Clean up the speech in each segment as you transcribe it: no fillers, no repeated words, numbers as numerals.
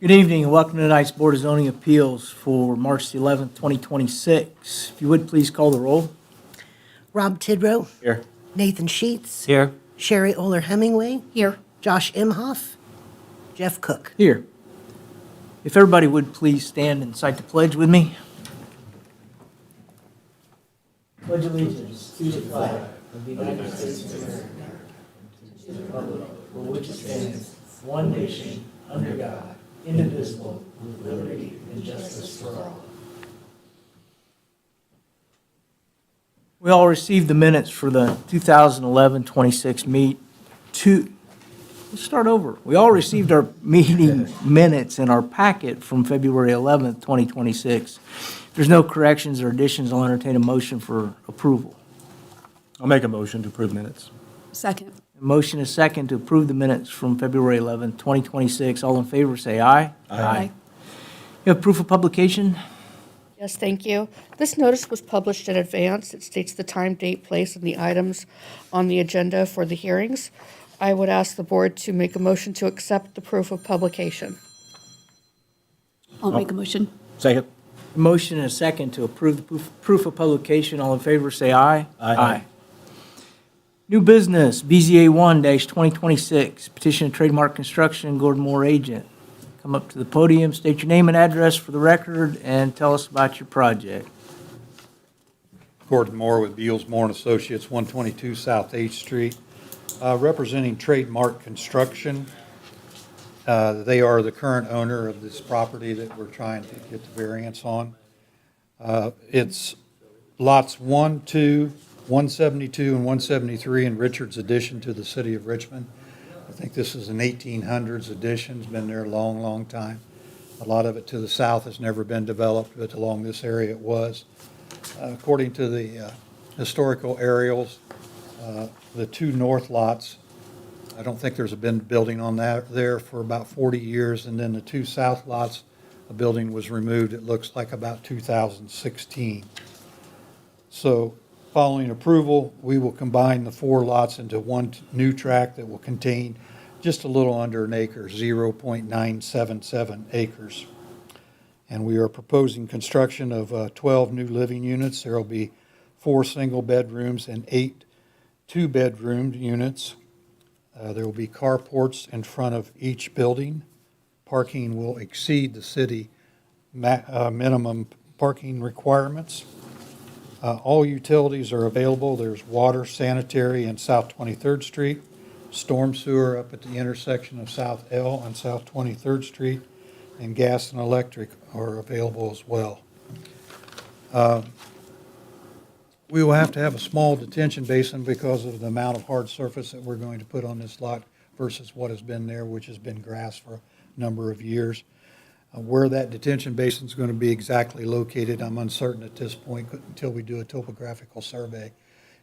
Good evening and welcome to tonight's Board of Zoning Appeals for March the 11th, 2026. If you would, please call the roll. Rob Tidrow. Here. Nathan Sheets. Here. Sherry Oler Hemingway. Here. Josh Imhoff. Jeff Cook. Here. If everybody would please stand and cite the pledge with me. Pledge allegiance to the flag of the United States of America, to the republic for which it stands, one nation, under God, indivisible, with liberty and justice for all. We all received the minutes for the 2011-26 Let's start over. We all received our meeting minutes in our packet from February 11th, 2026. If there's no corrections or additions, I'll entertain a motion for approval. I'll make a motion to approve minutes. Second. A motion is second to approve the minutes from February 11th, 2026. All in favor, say aye. Aye. You have proof of publication? Yes, thank you. This notice was published in advance. It states the time, date, place, and the items on the agenda for the hearings. I would ask the board to make a motion to accept the proof of publication. I'll make a motion. Second. A motion and a second to approve the proof of publication. All in favor, say aye. Aye. New business, BZA 1-2026, petition to trademark construction, Gordon Moore agent. Come up to the podium, state your name and address for the record, and tell us about your project. Gordon Moore with Beals Moore and Associates, 122 South 8th Street, representing Trademark Construction. They are the current owner of this property that we're trying to get the variance on. It's lots 1, 2, 172, and 173 in Richard's addition to the city of Richmond. I think this is an 1800s addition. It's been there a long, long time. A lot of it to the south has never been developed, but along this area it was. According to the historical aerials, the two north lots, I don't think there's been building on that there for about 40 years, and then the two south lots, a building was removed, it looks like about 2016. So following approval, we will combine the four lots into one new tract that will contain just a little under an acre, 0.977 acres. And we are proposing construction of 12 new living units. There will be 4 single bedrooms and 8 two-bedroom units. There will be carports in front of each building. Parking will exceed the city minimum parking requirements. All utilities are available. There's water, sanitary, and South 23rd Street, storm sewer up at the intersection of South L and South 23rd Street, and gas and electric are available as well. We will have to have a small detention basin because of the amount of hard surface that we're going to put on this lot versus what has been there, which has been grass for a number of years. Where that detention basin is going to be exactly located, I'm uncertain at this point until we do a topographical survey.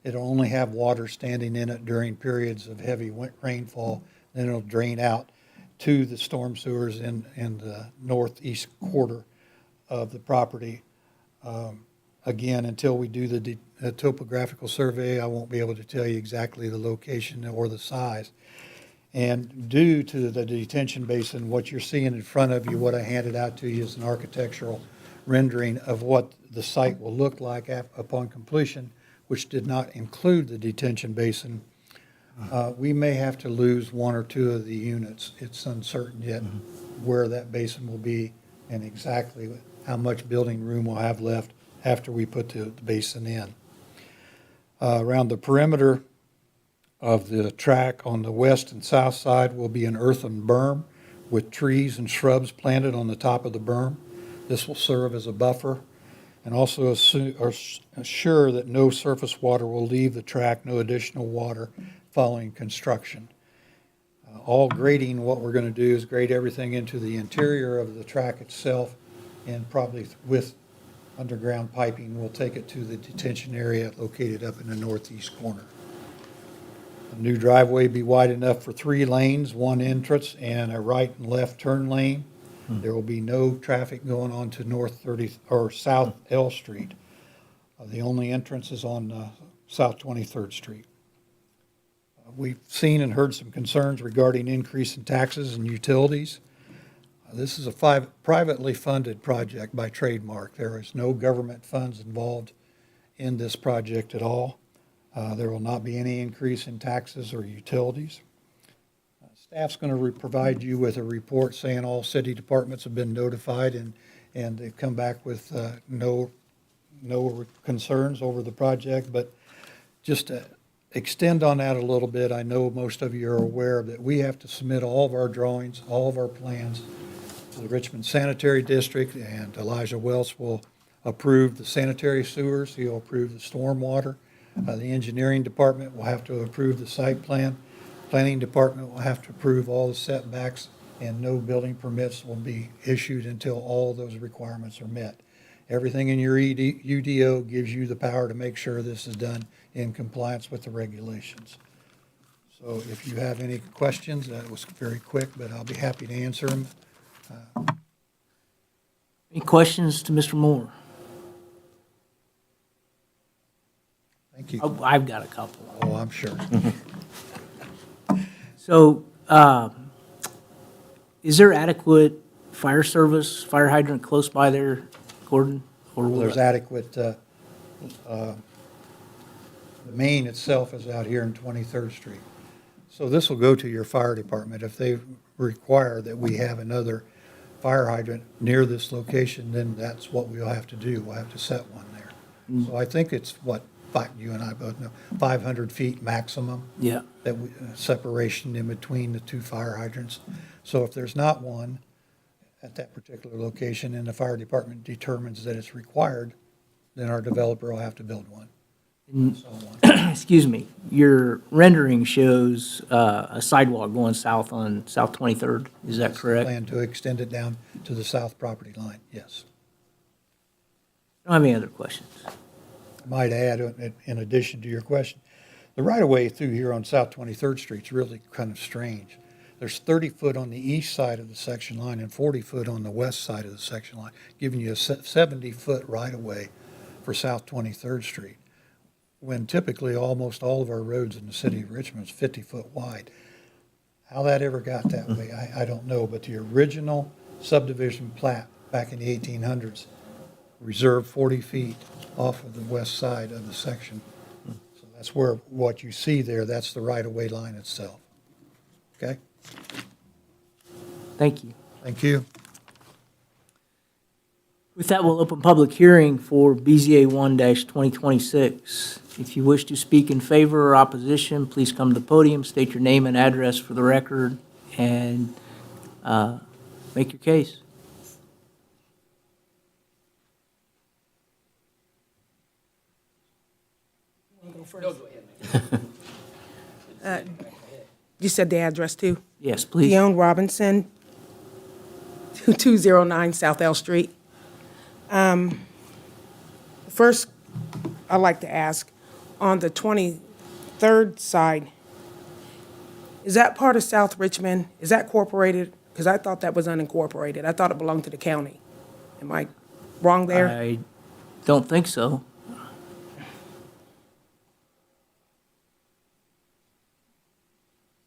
It'll only have water standing in it during periods of heavy rainfall, then it'll drain out to the storm sewers in the northeast quarter of the property. Again, until we do the topographical survey, I won't be able to tell you exactly the location or the size. And due to the detention basin, what you're seeing in front of you, what I handed out to you is an architectural rendering of what the site will look like upon completion, which did not include the detention basin. We may have to lose 1 or 2 of the units. It's uncertain yet where that basin will be and exactly how much building room we'll have left after we put the basin in. Around the perimeter of the track on the west and south side will be an earthen berm with trees and shrubs planted on the top of the berm. This will serve as a buffer and also assure that no surface water will leave the track, no additional water following construction. All grading, what we're going to do is grade everything into the interior of the track itself, and probably with underground piping, we'll take it to the detention area located up in the northeast corner. The new driveway be wide enough for 3 lanes, 1 entrance, and a right and left turn lane. There will be no traffic going on to North 30 or South L Street. The only entrance is on South 23rd Street. We've seen and heard some concerns regarding increase in taxes and utilities. This is a privately funded project by trademark. There is no government funds involved in this project at all. There will not be any increase in taxes or utilities. Staff's going to provide you with a report saying all city departments have been notified and they've come back with no concerns over the project. But just to extend on that a little bit, I know most of you are aware that we have to submit all of our drawings, all of our plans to the Richmond Sanitary District, and Elijah Wells will approve the sanitary sewers, he'll approve the stormwater. The engineering department will have to approve the site plan. Planning department will have to approve all the setbacks, and no building permits will be issued until all those requirements are met. Everything in your UDO gives you the power to make sure this is done in compliance with the regulations. So if you have any questions, that was very quick, but I'll be happy to answer them. Any questions to Mr. Moore? Thank you. Oh, I've got a couple. Oh, I'm sure. So, is there adequate fire service, fire hydrant close by there, Gordon? Or will There's that- adequate, the main itself is out here in 23rd Street. So this will go to your fire department. If they require that we have another fire hydrant near this location, then that's what we'll have to do. We'll have to set one there. So I think it's what, you and I both know, 500 feet maximum Yeah, that separation in between the two fire hydrants. So if there's not one at that particular location and the fire department determines that it's required, then our developer will have to build one. And so on. excuse me, your rendering shows a sidewalk going south on South 23rd, is that correct? Plan to extend it down to the south property line, yes. I don't have any other questions. I might add, in addition to your question, the right-of-way through here on South 23rd Street is really kind of strange. There's 30 foot on the east side of the section line and 40 foot on the west side of the section line, giving you a 70-foot right-of-way for South 23rd Street, when typically almost all of our roads in the city of Richmond is 50 foot wide. How that ever got that way, I don't know, but the original subdivision plat back in the 1800s reserved 40 feet off of the west side of the section. So that's where what you see there, that's the right-of-way line itself. Okay? Thank you. Thank you. With that, we'll open public hearing for BZA 1-2026. If you wish to speak in favor or opposition, please come to the podium, state your name and address for the record, and make your case. You said the address too? Yes, please. Dion Robinson, 2209 South L Street. First, I'd like to ask, on the 23rd side, is that part of South Richmond? Is that incorporated? Because I thought that was unincorporated. I thought it belonged to the county. Am I wrong there? I don't think so.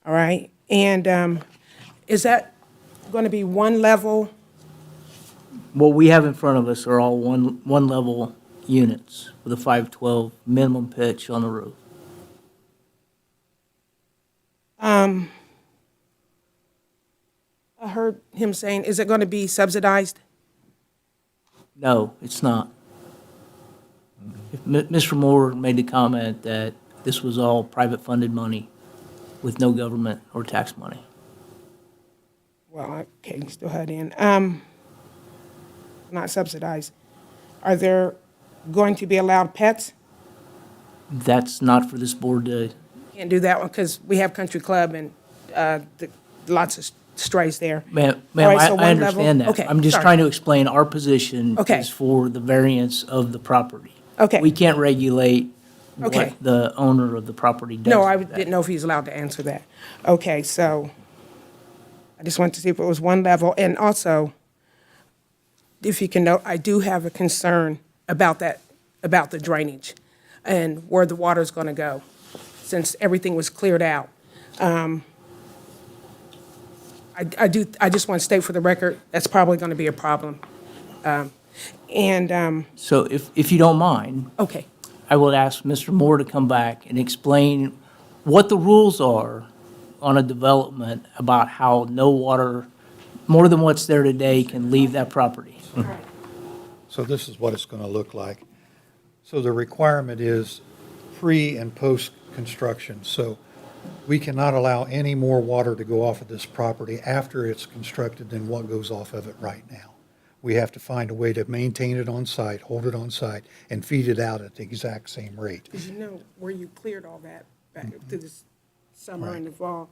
All right. And is that going to be one level? What we have in front of us are all one-level units with a 512 minimum pitch on the roof. I heard him saying, is it going to be subsidized? No, it's not. Mr. Moore made the comment that this was all private-funded money with no government or tax money. Well, okay, still had in. Not subsidized. Are there going to be allowed pets? That's not for this board to, Can't do that one because we have country club and lots of strays there. ma'am, All right, so I one level? understand that. Okay, I'm just sorry. trying to explain our position Okay. is for the variance of the property. Okay. We can't regulate Okay. what the owner of the property does. No, I with that. didn't know if he's allowed to answer that. Okay, so I just wanted to see if it was one level. And also, if you can note, I do have a concern about that, about the drainage and where the water's going to go, since everything was cleared out. I I just want to state for the record, that's probably going to be a problem. So if you don't mind, Okay, I will ask Mr. Moore to come back and explain what the rules are on a development about how no water, more than what's there today, can leave that property. So this is what it's going to look like. So the requirement is pre and post construction. So we cannot allow any more water to go off of this property after it's constructed than what goes off of it right now. We have to find a way to maintain it on site, hold it on site, and feed it out at the exact same rate. because you know where you cleared all that back through this summer and the fall,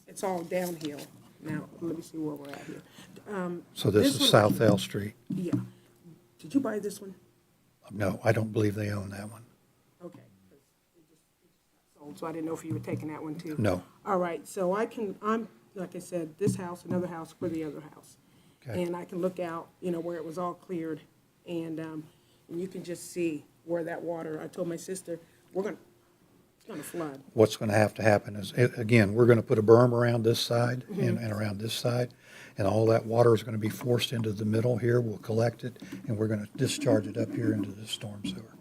it's all downhill. Now, let me see where we're at here. So this is one- South L Street. Yeah. Did you buy this one? No, I don't believe they own that one. Okay. It just got sold, so I didn't know if you were taking that one too. No. All right, so I'm, like I said, this house, another house for the other house. Okay. And I can look out, where it was all cleared, and you can just see where that water, I told my sister, it's gonna flood. What's going to happen is, again, we're going to put a berm around this side and around this side, and all that water is going to be forced into the middle here. We'll collect it, and we're going to discharge it up here into the storm sewer.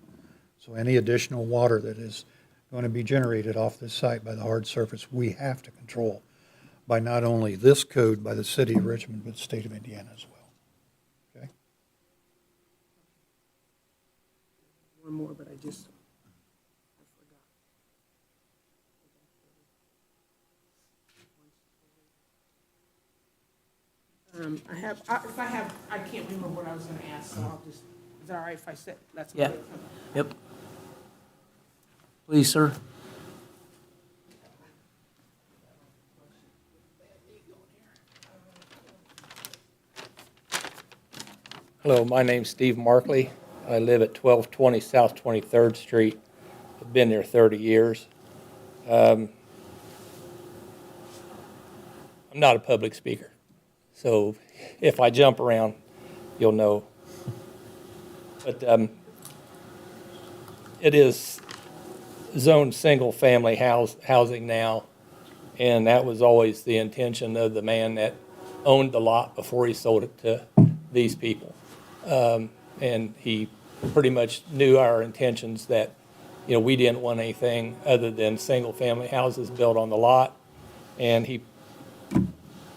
So any additional water that is going to be generated off this site by the hard surface, we have to control by not only this code by the city of Richmond, but the state of Indiana as well. Okay? One more, but I forgot. I can't remember what I was gonna ask, so I'll just, is that all right if I sit? That's Yeah. okay. Yep. Please, sir. Hello, my name's Steve Markley. I live at 1220 South 23rd Street. I've been there 30 years. I'm not a public speaker, so if I jump around, you'll know. But it is zoned single-family housing now, and that was always the intention of the man that owned the lot before he sold it to these people. And he pretty much knew our intentions that, we didn't want anything other than single-family houses built on the lot. And he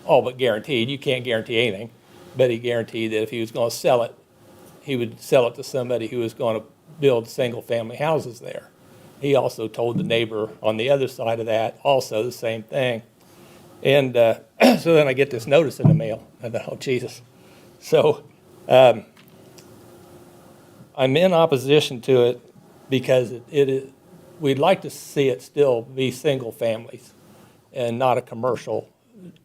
all but guaranteed, you can't guarantee anything, but he guaranteed that if he was going to sell it, he would sell it to somebody who was going to build single-family houses there. He also told the neighbor on the other side of that also the same thing. And so then I get this notice in the mail. I thought, oh, Jesus. So I'm in opposition to it because it is, we'd like to see it still be single families and not a commercial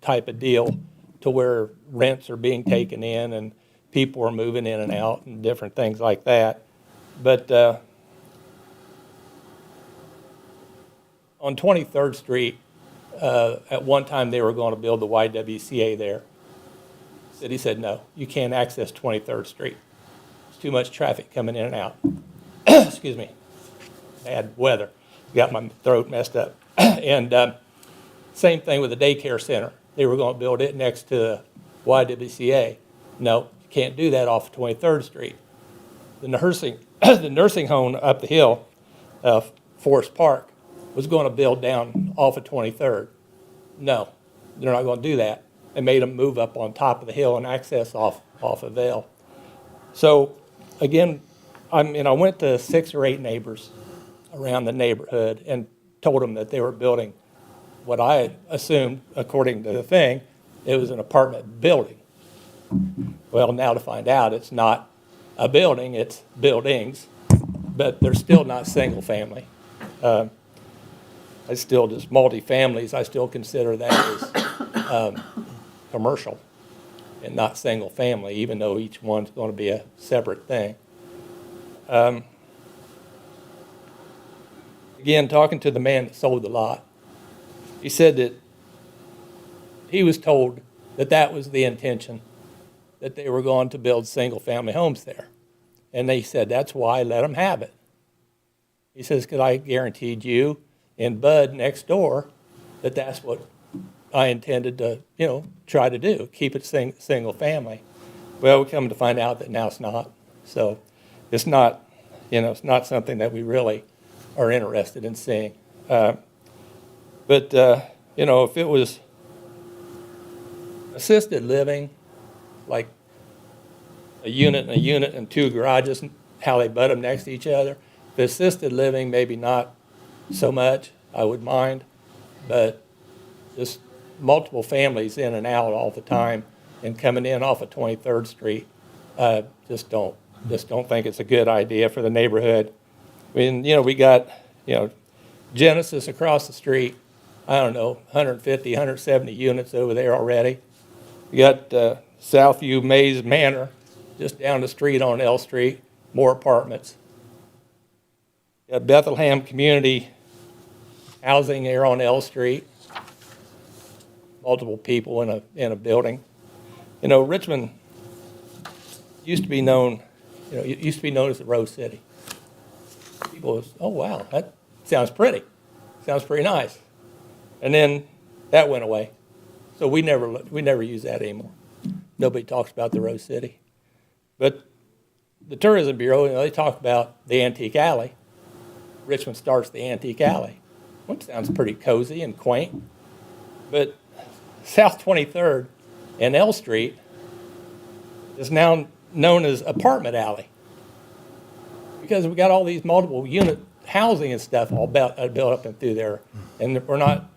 type of deal to where rents are being taken in and people are moving in and out and different things like that. But on 23rd Street, at one time they were going to build the YWCA there. City said, no, you can't access 23rd Street. There's too much traffic coming in and out. Excuse me. Bad weather. Got my throat messed up. And same thing with the daycare center. They were going to build it next to the YWCA. No, you can't do that off of 23rd Street. The nursing home up the hill, Forest Park, was going to build down off of 23rd. No, they're not going to do that. They made them move up on top of the hill and access off of Vail. So, again, I went to 6 or 8 neighbors around the neighborhood and told them that they were building what I assumed, according to the thing, it was an apartment building. Well, now to find out, it's not a building, it's buildings, but they're still not single family. I still just multifamilies, I still consider that as commercial and not single family, even though each one's going to be a separate thing. Again, talking to the man that sold the lot, he said that he was told that that was the intention, that they were going to build single-family homes there. And they said, that's why I let them have it. He says, because I guaranteed you and Bud next door that that's what I intended to, try to do, keep it single family. Well, we come to find out that now it's not. So it's not, it's not something that we really are interested in seeing. But if it was assisted living, like a unit and two garages, how they butt them next to each other, the assisted living, maybe not so much, I would mind, but just multiple families in and out all the time and coming in off of 23rd Street, just don't think it's a good idea for the neighborhood. I mean, we got, Genesis across the street, I don't know, 150, 170 units over there already. We got Southview Mays Manor just down the street on L Street, more apartments. Got Bethlehem Community Housing there on L Street, multiple people in a building. Richmond used to be known, it used to be known as the Rose City. People was, oh wow, that sounds pretty, sounds pretty nice. And then that went away, so we never use that anymore. Nobody talks about the Rose City, but the Tourism Bureau, they talk about the Antique Alley. Richmond starts the Antique Alley. Well, it sounds pretty cozy and quaint, but South 23rd and L Street is now known as Apartment Alley because we got all these multiple unit housing and stuff all built up and through there, and we're not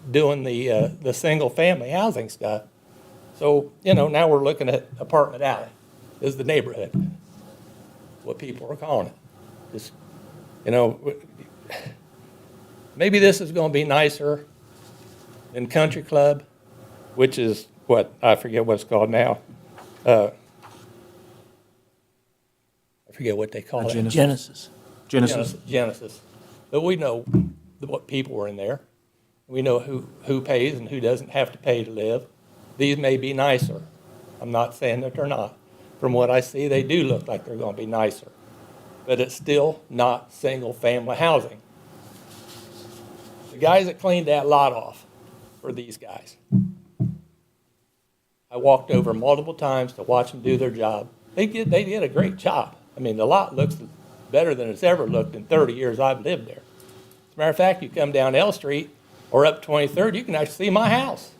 doing the single family housing stuff. So now we're looking at Apartment Alley is the neighborhood, what people are calling it. Just maybe this is going to be nicer than Country Club, which is what, I forget what it's called now. I forget what they call it. Genesis. Genesis. But we know what people are in there. We know who pays and who doesn't have to pay to live. These may be nicer. I'm not saying that they're not. From what I see, they do look like they're going to be nicer. But it's still not single-family housing. The guys that cleaned that lot off were these guys. I walked over multiple times to watch them do their job. They did a great job. I mean, the lot looks better than it's ever looked in 30 years I've lived there. As a matter of fact, you come down L Street or up 23rd, you can actually see my house.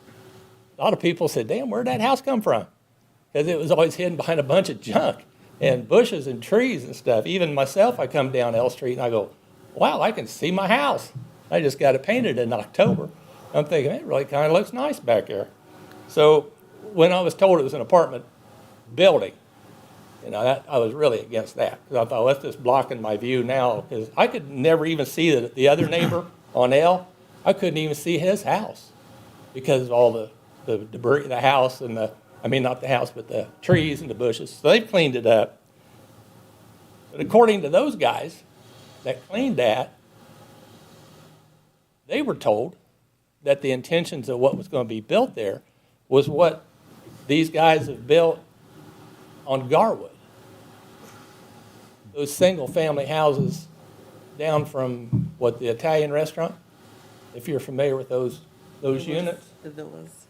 A lot of people said, damn, where'd that house come from? Because it was always hidden behind a bunch of junk and bushes and trees and stuff. Even myself, I come down L Street and I go, wow, I can see my house. I just got it painted in October. I'm thinking, it really kind of looks nice back there. So when I was told it was an apartment building, I was really against that. Because I thought, well, that's just blocking my view now. Because I could never even see the other neighbor on L. I couldn't even see his house because of all the debris, the house and not the house, but the trees and the bushes. So they've cleaned it up. But according to those guys that cleaned that, they were told that the intentions of what was going to be built there was what these guys have built on Garwood. Those single-family houses down from, the Italian restaurant, if you're familiar with those units. The villas.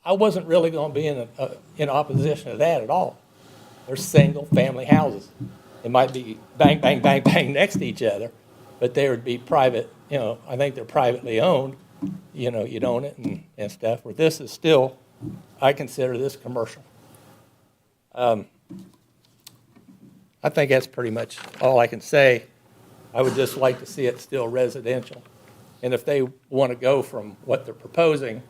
I wasn't really going to be in opposition to that at all. They're single-family houses. It might be bang, bang, bang, bang next to each other, but they would be private, I think they're privately owned. You'd own it and stuff. Where this is still, I consider this commercial. I think that's pretty much all I can say. I would just like to see it still residential. And if they want to go from what they're proposing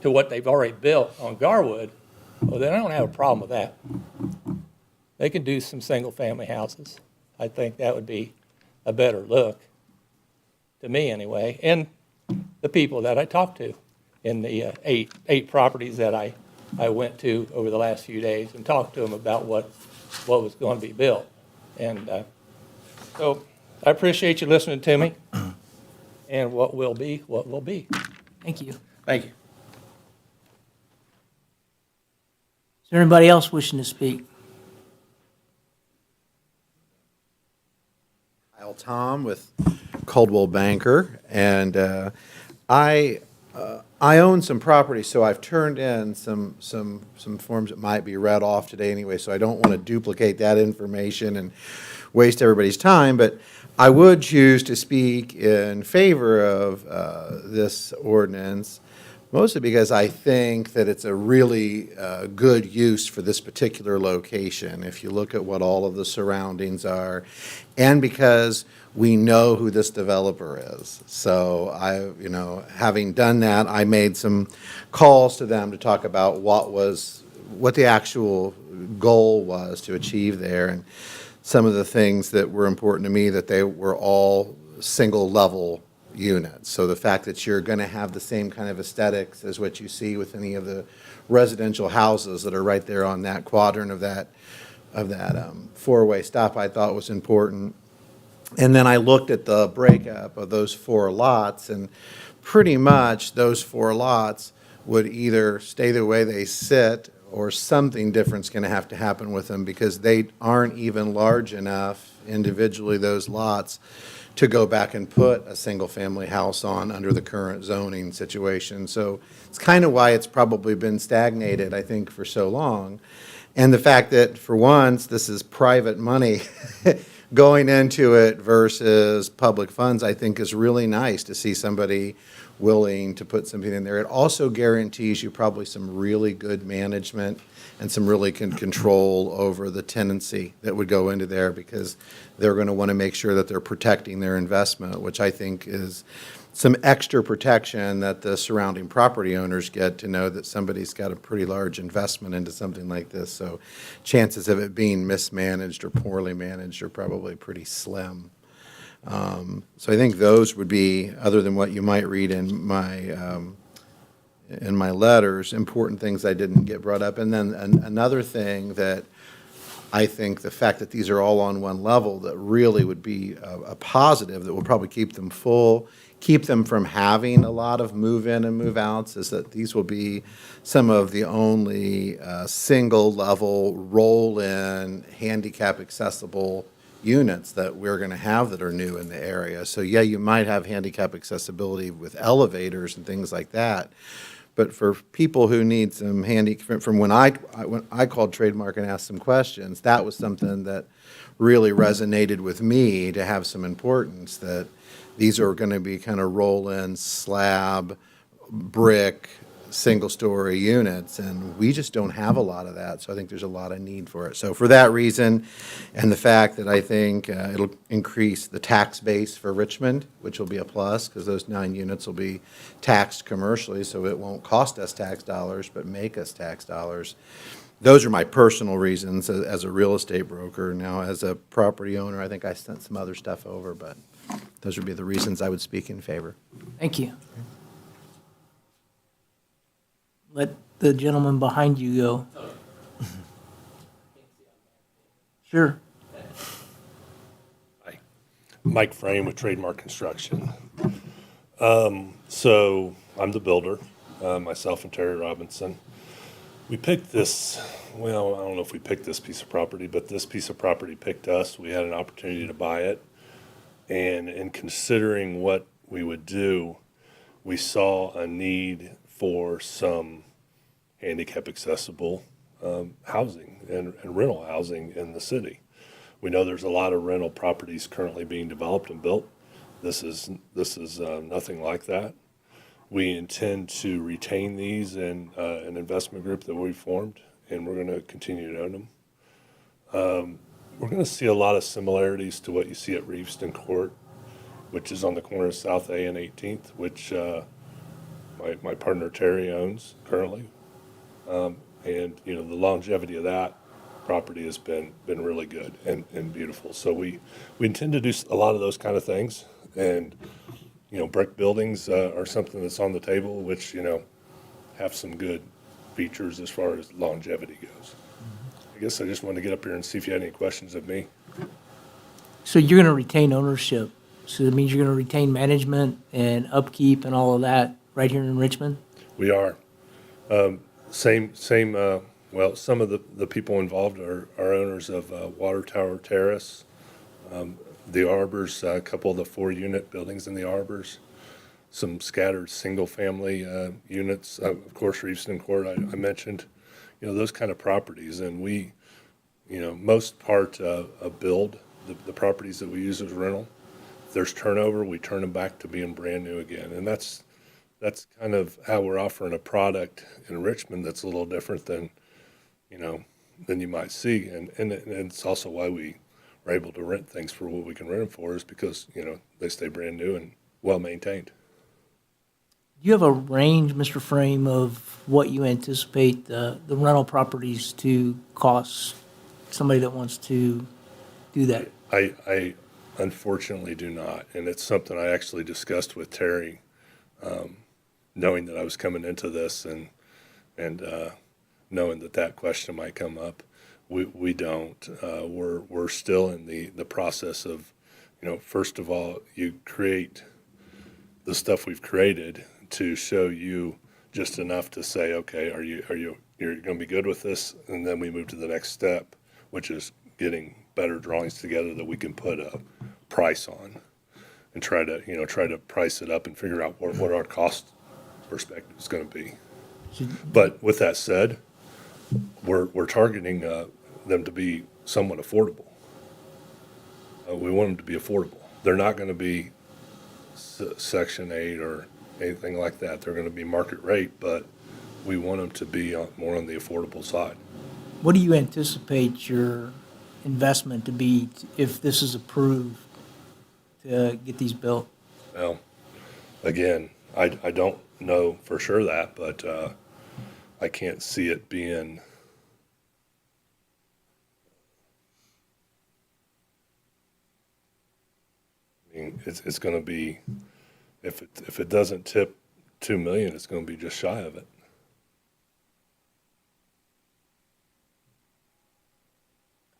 to what they've already built on Garwood, well, then I don't have a problem with that. They can do some single-family houses. I think that would be a better look, to me anyway, and the people that I talked to in the eight properties that I went to over the last few days and talked to them about what was going to be built. And so I appreciate you listening to me, and what will be, what will be. Thank you. Thank you. Is there anybody else wishing to speak? Tom with Coldwell Banker, and I I own some property, so I've turned in some forms that might be read off today anyway, so I don't want to duplicate that information and waste everybody's time, but I would choose to speak in favor of this ordinance, mostly because I think that it's a really good use for this particular location, if you look at what all of the surroundings are, and because we know who this developer is. So having done that, I made some calls to them to talk about what the actual goal was to achieve there, and some of the things that were important to me, that they were all single-level units. So the fact that you're going to have the same kind of aesthetics as what you see with any of the residential houses that are right there on that quadrant of that four-way stop, I thought was important. And then I looked at the breakup of those 4 lots, and pretty much those 4 lots would either stay the way they sit, or something different's going to have to happen with them, because they aren't even large enough individually, those lots, to go back and put a single-family house on under the current zoning situation. So it's kind of why it's probably been stagnated, I think, for so long. And the fact that, for once, this is private money going into it versus public funds, I think is really nice to see somebody willing to put something in there. It also guarantees you probably some really good management and some really good control over the tenancy that would go into there, because they're going to want to make sure that they're protecting their investment, which I think is some extra protection that the surrounding property owners get, to know that somebody's got a pretty large investment into something like this. So chances of it being mismanaged or poorly managed are probably pretty slim. So I think those would be, other than what you might read in my letters, important things I didn't get brought up. And then another thing that I think, the fact that these are all on one level, that really would be a positive that will probably keep them full, keep them from having a lot of move-in and move-outs, is that these will be some of the only single-level, roll-in, handicap-accessible units that we're going to have that are new in the area. So yeah, you might have handicap accessibility with elevators and things like that, but for people who need some from when I called Trademark and asked some questions, that was something that really resonated with me, to have some importance, that these are going to be kind of roll-in, slab, brick, single-story units, and we just don't have a lot of that, so I think there's a lot of need for it. So for that reason, and the fact that I think it'll increase the tax base for Richmond, which will be a plus, because those 9 units will be taxed commercially, so it won't cost us tax dollars, but make us tax dollars. Those are my personal reasons as a real estate broker. Now, as a property owner, I think I sent some other stuff over, but those would be the reasons I would speak in favor. Thank you. Let the gentleman behind you go. Sure. Hi. Mike Frame with Trademark Construction. So I'm the builder, myself and Terry Robinson. We picked this, well, I don't know if we picked this piece of property, but this piece of property picked us. We had an opportunity to buy it. And in considering what we would do, we saw a need for some handicap accessible housing and rental housing in the city. We know there's a lot of rental properties currently being developed and built. This is nothing like that. We intend to retain these in an investment group that we formed, and we're going to continue to own them. We're going to see a lot of similarities to what you see at Reeveston Court, which is on the corner of South A and 18th, which my partner Terry owns currently. And the longevity of that property has been really good and beautiful. So we intend to do a lot of those kind of things. And, brick buildings are something that's on the table, which, have some good features as far as longevity goes. I guess I just wanted to get up here and see if you had any questions of me. So you're going to retain ownership. So that means you're going to retain management and upkeep and all of that right here in Richmond? We are. Some of the people involved are owners of Water Tower Terrace, the Arbors, a couple of the 4-unit buildings in the Arbors. some scattered single-family units. Of course, Reeveston Court, I mentioned, those kind of properties. And we, most part build the properties that we use as rental. If there's turnover, we turn them back to being brand new again. And that's kind of how we're offering a product in Richmond that's a little different than you might see. And it's also why we are able to rent things for what we can rent them for, is because, they stay brand new and well-maintained. Do you have a range, Mr. Frame, of what you anticipate the rental properties to cost somebody that wants to do that? I unfortunately do not, and it's something I actually discussed with Terry, knowing that I was coming into this and knowing that question might come up. We don't. We're still in the process of, first of all, you create the stuff we've created to show you just enough to say, okay, you're going to be good with this, and then we move to the next step, which is getting better drawings together that we can put a price on, and try to price it up and figure out what our cost perspective is going to be. But with that said, we're targeting them to be somewhat affordable. We want them to be affordable. They're not going to be Section 8 or anything like that. They're going to be market rate, but we want them to be more on the affordable side. What do you anticipate your investment to be if this is approved to get these built? Well, again, I don't know for sure that, but I can't see it being it's going to be, if it doesn't tip $2 million, it's going to be just shy of it.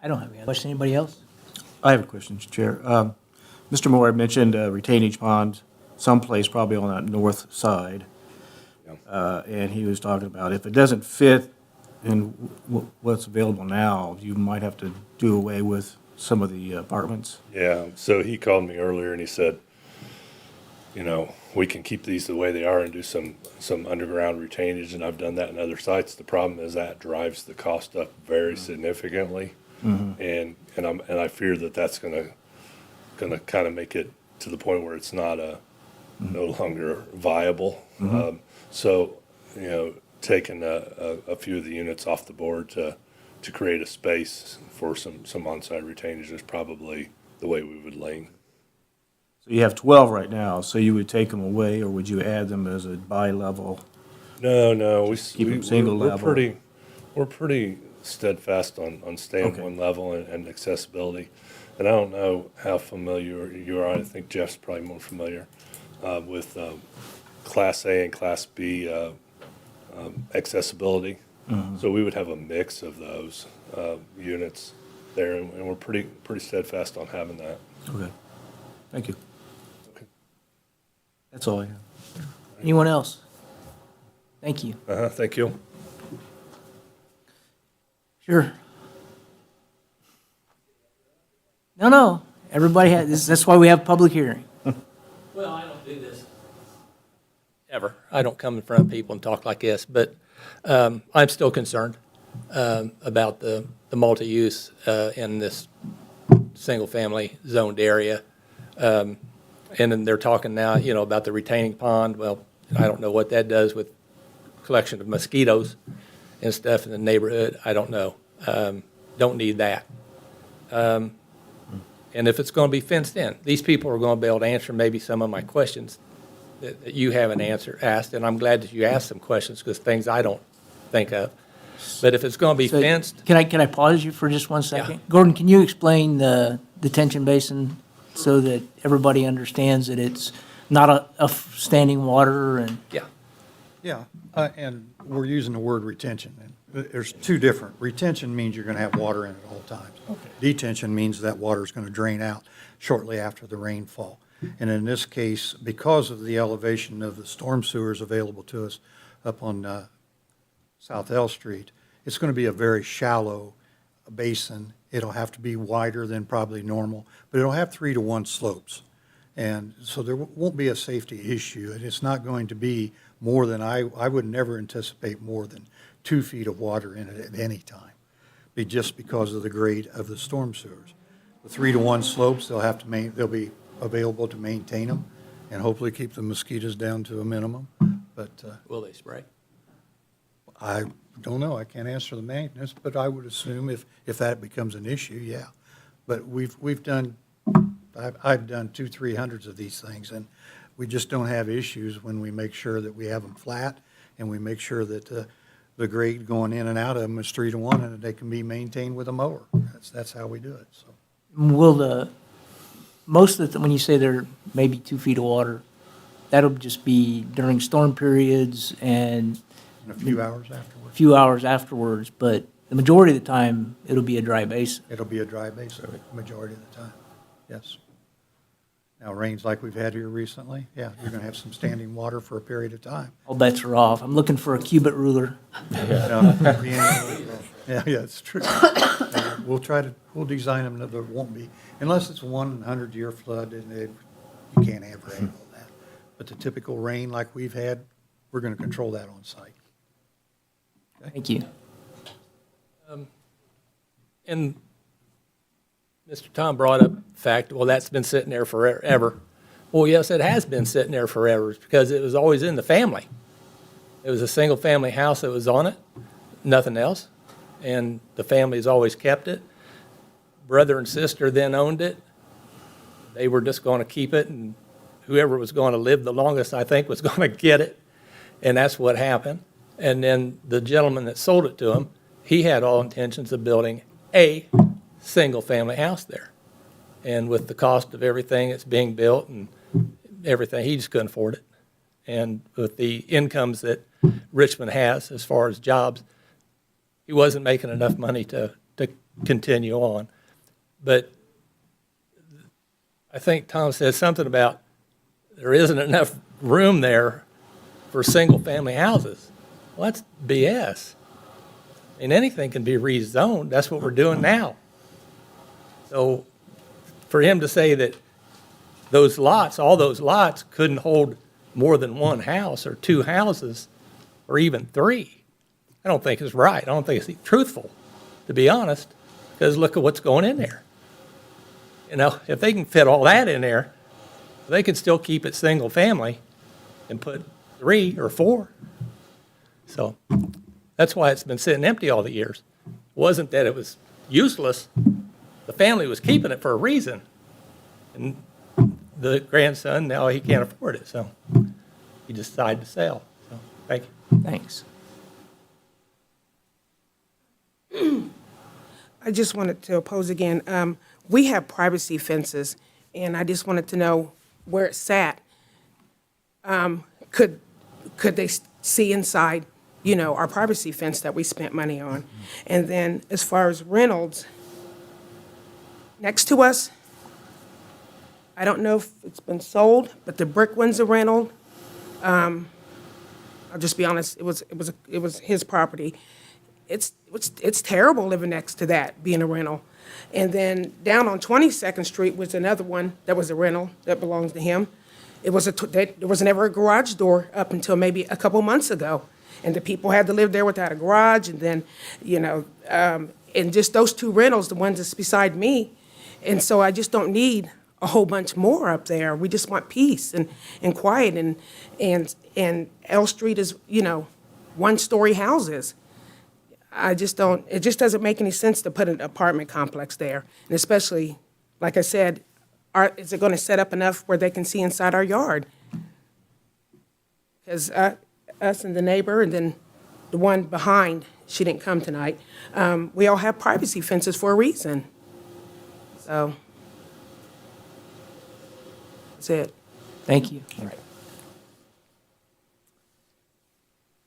I don't have any question. Anybody else? I have a question, Chair. Mr. Moore had mentioned a retainage pond someplace probably on that north side. Yeah. And he was talking about if it doesn't fit in what's available now, you might have to do away with some of the apartments. Yeah, so he called me earlier and he said, we can keep these the way they are and do some underground retainage, and I've done that in other sites. The problem is that drives the cost up very significantly. Mm-hmm. And I fear that's gonna kind of make it to the point where it's not no longer viable. Mm-hmm. So taking a few of the units off the board to create a space for some on-site retainage is probably the way we would lean. So you have 12 right now, so you would take them away, or would you add them as a bi-level? No, keep them single level. We're pretty steadfast on staying Okay. one level and accessibility. And I don't know how familiar you are. I think Jeff's probably more familiar with Class A and Class B accessibility. Mm-hmm. So we would have a mix of those units there, and we're pretty steadfast on having that. Okay. Thank you. Okay. That's all I have. Anyone else? Thank you. Thank you. Sure. No. Everybody has this. That's why we have public hearing. Well, I don't do this ever. I don't come in front of people and talk like this, but I'm still concerned about the multi-use in this single-family zoned area. And then they're talking now, about the retaining pond. Well, I don't know what that does with collection of mosquitoes and stuff in the neighborhood. I don't know. Don't need that. And if it's going to be fenced in, these people are going to be able to answer maybe some of my questions that you haven't asked, and I'm glad that you asked some questions because things I don't think of. But if it's going to be So fenced, Can I pause you for just 1 second? Yeah. Gordon, can you explain the detention basin so that everybody understands that it's not a standing water and? yeah. Yeah, and we're using the word retention. And there's two different. Retention means you're going to have water in at all times. Okay. Detention means that water is going to drain out shortly after the rainfall. And in this case, because of the elevation of the storm sewers available to us up on South L Street, it's going to be a very shallow basin. It'll have to be wider than probably normal, but it'll have 3-to-1 slopes. And so there won't be a safety issue, and it's not going to be more than, I would never anticipate more than 2 feet of water in it at any time, just because of the grade of the storm sewers. The 3-to-1 slopes, they'll be available to maintain them and hopefully keep the mosquitoes down to a minimum. But Will they spray? I don't know, I can't answer the maintenance, but I would assume if that becomes an issue, yeah. But we've done, I've done 200-300 of these things, and we just don't have issues when we make sure that we have them flat, and we make sure that the grade going in and out of them is 3-to-1, and that they can be maintained with a mower. That's how we do it, so. Will most of the, when you say there may be 2 feet of water, that'll just be during storm periods and In a few hours a afterwards, few hours afterwards, but the majority of the time, it'll be a dry basin. it'll be a dry basin, majority of the time, yes. Now, rains like we've had here recently, yeah, you're gonna have some standing water for a period of time. All bets are off. I'm looking for a cubit ruler. Yeah, it's true. We'll design them that there won't be, unless it's 100-year flood, and you can't have rain and all that. But the typical rain like we've had, we're gonna control that on site. Thank you. And Mr. Tom brought up the fact, well, that's been sitting there forever. Well, yes, it has been sitting there forever because it was always in the family. It was a single-family house that was on it, nothing else, and the family's always kept it. Brother and sister then owned it. They were just going to keep it, and whoever was going to live the longest, I think, was going to get it, and that's what happened. And then the gentleman that sold it to him, he had all intentions of building a single-family house there. And with the cost of everything that's being built and everything, he just couldn't afford it. And with the incomes that Richmond has as far as jobs, he wasn't making enough money to continue on. But I think Tom said something about there isn't enough room there for single-family houses. Well, that's BS. I mean, anything can be rezoned. That's what we're doing now. So for him to say that those lots, all those lots couldn't hold more than one house or two houses or even three, I don't think is right. I don't think it's truthful, to be honest, because look at what's going in there. You know, if they can fit all that in there, they can still keep it single family and put 3 or 4. So that's why it's been sitting empty all the years. It wasn't that it was useless. The family was keeping it for a reason. And the grandson, now he can't afford it, so he decided to sell. So, thank you. Thanks. I just wanted to oppose again. We have privacy fences, and I just wanted to know where it sat. Could they see inside, you know, our privacy fence that we spent money on? And then as far as Reynolds, next to us, I don't know if it's been sold, but the brick one's a rental. I'll just be honest, it was his property. It's terrible living next to that, being a rental. And then down on 22nd Street was another one that was a rental that belongs to him. There was never a garage door up until maybe a couple months ago. And the people had to live there without a garage, and then, you know, and just those 2 rentals, the ones that's beside me. And so I just don't need a whole bunch more up there. We just want peace and quiet, and L Street is, you know, 1-story houses. I just don't, it just doesn't make any sense to put an apartment complex there. And especially, like I said, is it going to set up enough where they can see inside our yard? Because us and the neighbor, and then the one behind, she didn't come tonight, we all have privacy fences for a reason. So, that's it. Thank you.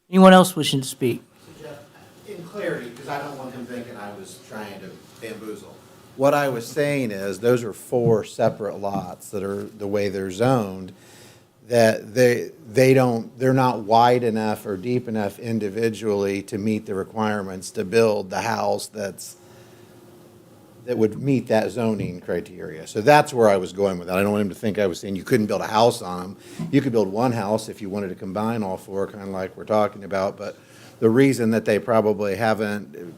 Anyone else wishing to speak? In clarity, because I don't want him thinking I was trying to bamboozle. What I was saying is, those are 4 separate lots that are the way they're zoned, that they're not wide enough or deep enough individually to meet the requirements to build the house that's that would meet that zoning criteria. So that's where I was going with that. I don't want him to think I was saying you couldn't build a house on them. You could build one house if you wanted to combine all four, kind of like we're talking about, but the reason that they probably haven't,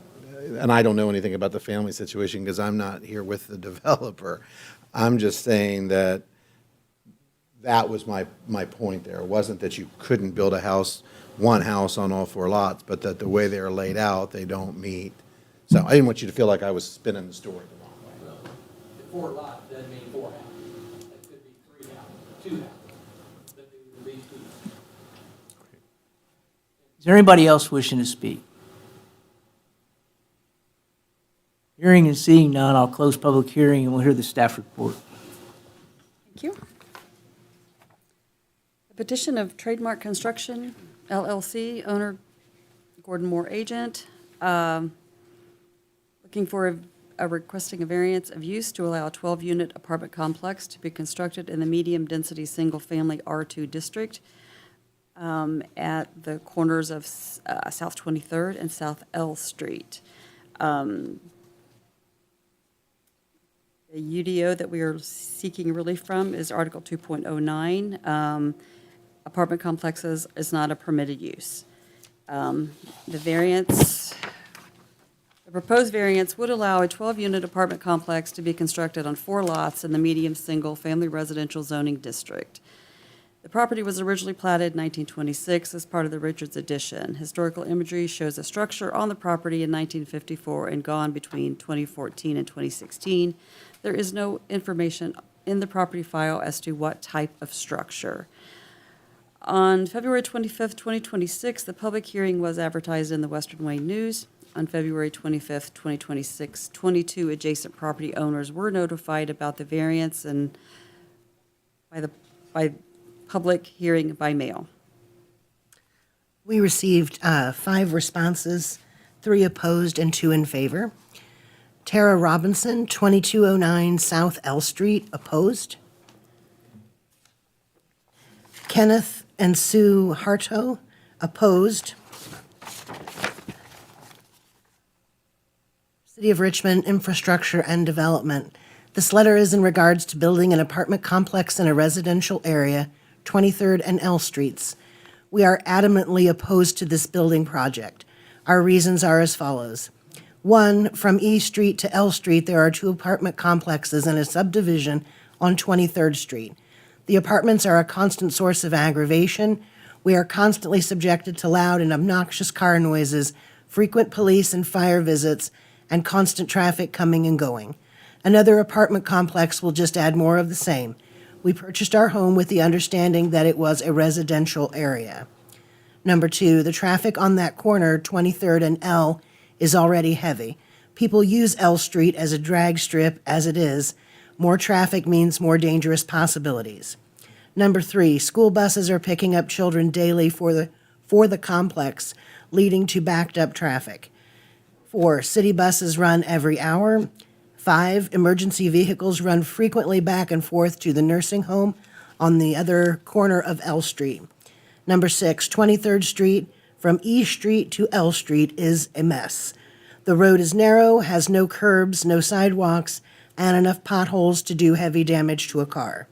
and I don't know anything about the family situation because I'm not here with the developer. I'm just saying that that was my point there. It wasn't that you couldn't build a house, one house on all four lots, but that the way they are laid out, they don't meet. So I didn't want you to feel like I was spinning the story the wrong way. Well, the 4 lot doesn't mean 4 houses. That could be 3 houses, 2 houses, but they would at least be. Is there anybody else wishing to speak? Hearing and seeing none, I'll close public hearing and we'll hear the staff report. Thank you. A petition of Trademark Construction LLC, owner Gordon Moore, agent, looking for requesting a variance of use to allow a 12-unit apartment complex to be constructed in the medium-density, single-family R2 district at the corners of South 23rd and South L Street. The UDO that we are seeking relief from is Article 2.09. Apartment complexes is not a permitted use. The proposed variance would allow a 12-unit apartment complex to be constructed on 4 lots in the medium single-family residential zoning district. The property was originally platted in 1926 as part of the Richards addition. Historical imagery shows a structure on the property in 1954 and gone between 2014 and 2016. There is no information in the property file as to what type of structure. On February 25th, 2026, the public hearing was advertised in the Western Wayne News. On February 25th, 2026, 22 adjacent property owners were notified about the variance and by public hearing by mail. We received 5 responses, 3 opposed and 2 in favor. Tara Robinson, 2209 South L Street, opposed. Kenneth and Sue Harto, opposed. City of Richmond Infrastructure and Development. This letter is in regards to building an apartment complex in a residential area, 23rd and L Streets. We are adamantly opposed to this building project. Our reasons are as follows. 1, from E Street to L Street, there are 2 apartment complexes and a subdivision on 23rd Street. The apartments are a constant source of aggravation. We are constantly subjected to loud and obnoxious car noises, frequent police and fire visits, and constant traffic coming and going. Another apartment complex will just add more of the same. We purchased our home with the understanding that it was a residential area. Number 2, the traffic on that corner, 23rd and L, is already heavy. People use L Street as a drag strip as it is. More traffic means more dangerous possibilities. Number 3, school buses are picking up children daily for the complex, leading to backed up traffic. 4, city buses run every hour. 5, emergency vehicles run frequently back and forth to the nursing home on the other corner of L Street. Number 6, 23rd Street from E Street to L Street is a mess. The road is narrow, has no curbs, no sidewalks, and enough potholes to do heavy damage to a car.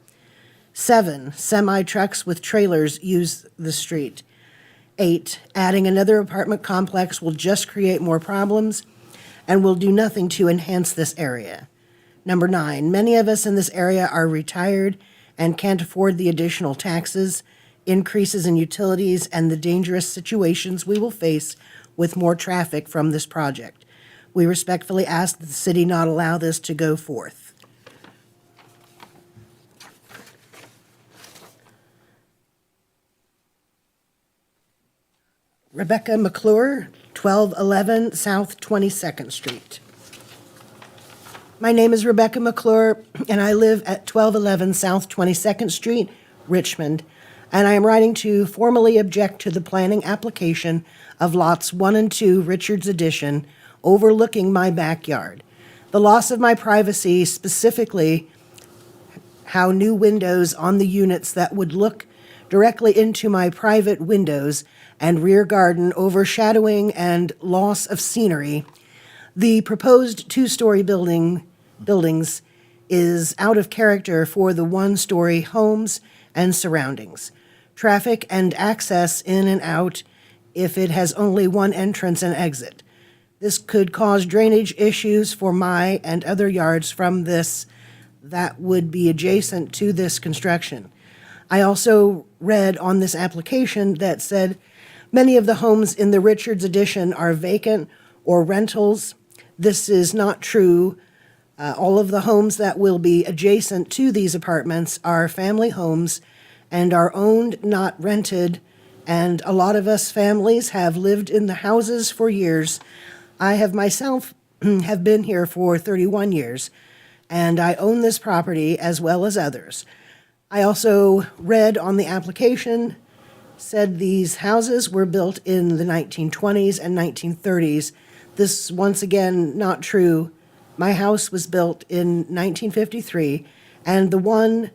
7, semi-trucks with trailers use the street. 8, adding another apartment complex will just create more problems and will do nothing to enhance this area. Number 9, many of us in this area are retired and can't afford the additional taxes, increases in utilities, and the dangerous situations we will face with more traffic from this project. We respectfully ask that the city not allow this to go forth. Rebecca McClure, 1211 South 22nd Street. My name is Rebecca McClure, and I live at 1211 South 22nd Street, Richmond, and I am writing to formally object to the planning application of lots 1 and 2 Richards Addition overlooking my backyard. The loss of my privacy, specifically how new windows on the units that would look directly into my private windows and rear garden overshadowing and loss of scenery. The proposed two-story buildings is out of character for the one-story homes and surroundings. Traffic and access in and out if it has only one entrance and exit. This could cause drainage issues for my and other yards from this that would be adjacent to this construction. I also read on this application that said many of the homes in the Richards addition are vacant or rentals. This is not true. All of the homes that will be adjacent to these apartments are family homes and are owned, not rented, and a lot of us families have lived in the houses for years. I have myself have been here for 31 years, and I own this property as well as others. I also read on the application, said these houses were built in the 1920s and 1930s. This, once again, not true. My house was built in 1953, and the one